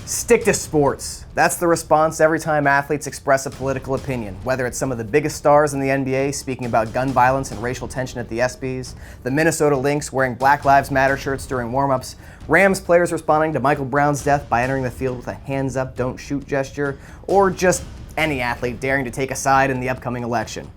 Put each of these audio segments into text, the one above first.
Stick to sports. That's the response every time athletes express a political opinion, whether it's some of the biggest stars in the NBA speaking about gun violence and racial tension at the ESPYs, the Minnesota Lynx wearing Black Lives Matter shirts during warm-ups, Rams players responding to Michael Brown's death by entering the field with a hands up, don't shoot gesture, or just any athlete daring to take a side in the upcoming election.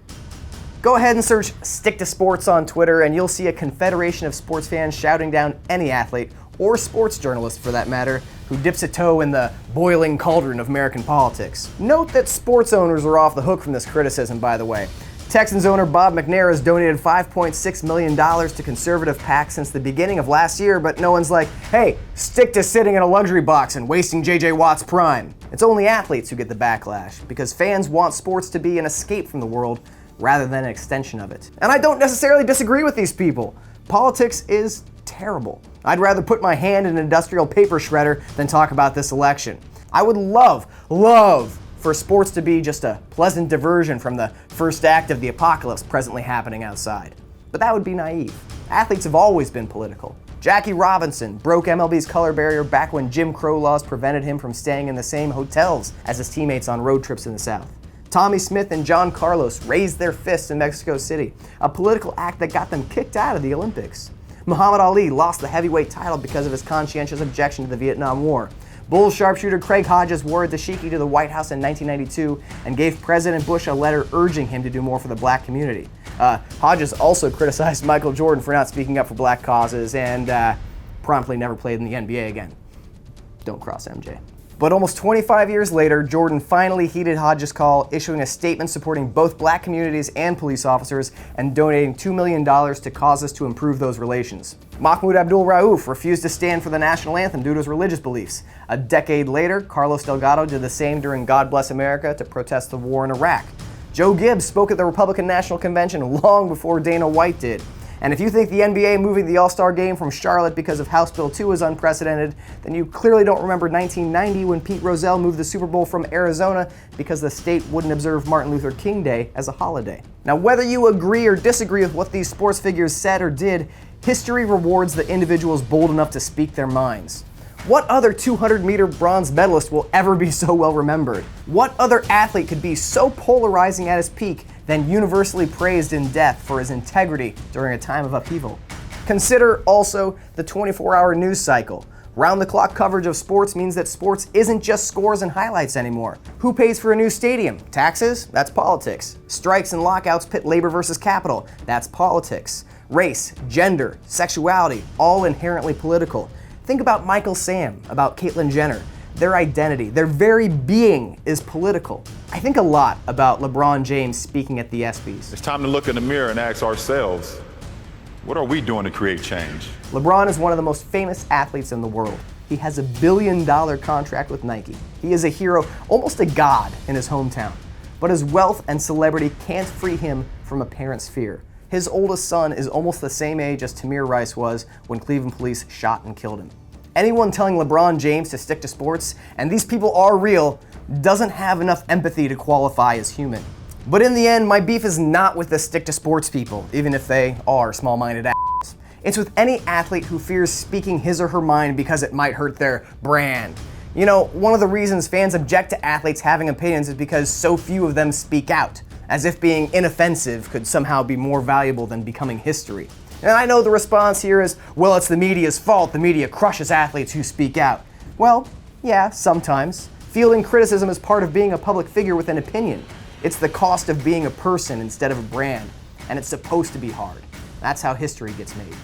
Go ahead and search Stick to Sports on Twitter and you'll see a confederation of sports fans shouting down any athlete, or sports journalist for that matter, who dips a toe in the boiling cauldron of American politics. Note that sports owners are off the hook from this criticism, by the way. Texans owner Bob McNair has donated $5.6 million to conservative PACs since the beginning of last year, but no one's like, hey, stick to sitting in a luxury box and wasting J.J. Watt's prime. It's only athletes who get the backlash, because fans want sports to be an escape from the world rather than an extension of it. And I don't necessarily disagree with these people. Politics is terrible. I'd rather put my hand in an industrial paper shredder than talk about this election. I would love for sports to be just a pleasant diversion from the first act of the apocalypse presently happening outside. But that would be naive. Athletes have always been political. Jackie Robinson broke MLB's color barrier back when Jim Crow laws prevented him from staying in the same hotels as his teammates on road trips in the South. Tommy Smith and John Carlos raised their fists in Mexico City, a political act that got them kicked out of the Olympics. Muhammad Ali lost the heavyweight title because of his conscientious objection to the Vietnam War. Bulls sharpshooter Craig Hodges wore a dashiki to the White House in 1992 and gave President Bush a letter urging him to do more for the black community. Hodges also criticized Michael Jordan for not speaking up for black causes and promptly never played in the NBA again. Don't cross MJ. But almost 25 years later, Jordan finally heeded Hodges' call, issuing a statement supporting both black communities and police officers and donating $2 million to causes to improve those relations. Mahmoud Abdul-Rauf refused to stand for the national anthem due to his religious beliefs. A decade later, Carlos Delgado did the same during God Bless America to protest the war in Iraq. Joe Gibbs spoke at the Republican National Convention long before Dana White did. And if you think the NBA moving the All-Star Game from Charlotte because of House Bill 2 is unprecedented, then you clearly don't remember 1990 when Pete Rozelle moved the Super Bowl from Arizona because the state wouldn't observe Martin Luther King Day as a holiday. Now, whether you agree or disagree with what these sports figures said or did, history rewards the individuals bold enough to speak their minds. What other 200-meter bronze medalist will ever be so well remembered? What other athlete could be so polarizing at his peak than universally praised in death for his integrity during a time of upheaval? Consider also the 24-hour news cycle. Round-the-clock coverage of sports means that sports isn't just scores and highlights anymore. Who pays for a new stadium? Taxes? That's politics. Strikes and lockouts pit labor versus capital. That's politics. Race, gender, sexuality, all inherently political. Think about Michael Sam, about Caitlyn Jenner. Their identity, their very being is political. I think a lot about LeBron James speaking at the ESPYs. It's time to look in the mirror and ask ourselves, what are we doing to create change? LeBron is one of the most famous athletes in the world. He has a $1 billion contract with Nike. He is a hero, almost a god in his hometown. But his wealth and celebrity can't free him from a parent's fear. His oldest son is almost the same age as Tamir Rice was when Cleveland police shot and killed him. Anyone telling LeBron James to stick to sports, and these people are real, doesn't have enough empathy to qualify as human. But in the end, my beef is not with the stick to sports people, even if they are small-minded assholes. It's with any athlete who fears speaking his or her mind because it might hurt their brand. You know, one of the reasons fans object to athletes having opinions is because so few of them speak out, as if being inoffensive could somehow be more valuable than becoming history. And I know the response here is, well, it's the media's fault. The media crushes athletes who speak out. Well, yeah, sometimes. Fielding criticism is part of being a public figure with an opinion. It's the cost of being a person instead of a brand. And it's supposed to be hard. That's how history gets made.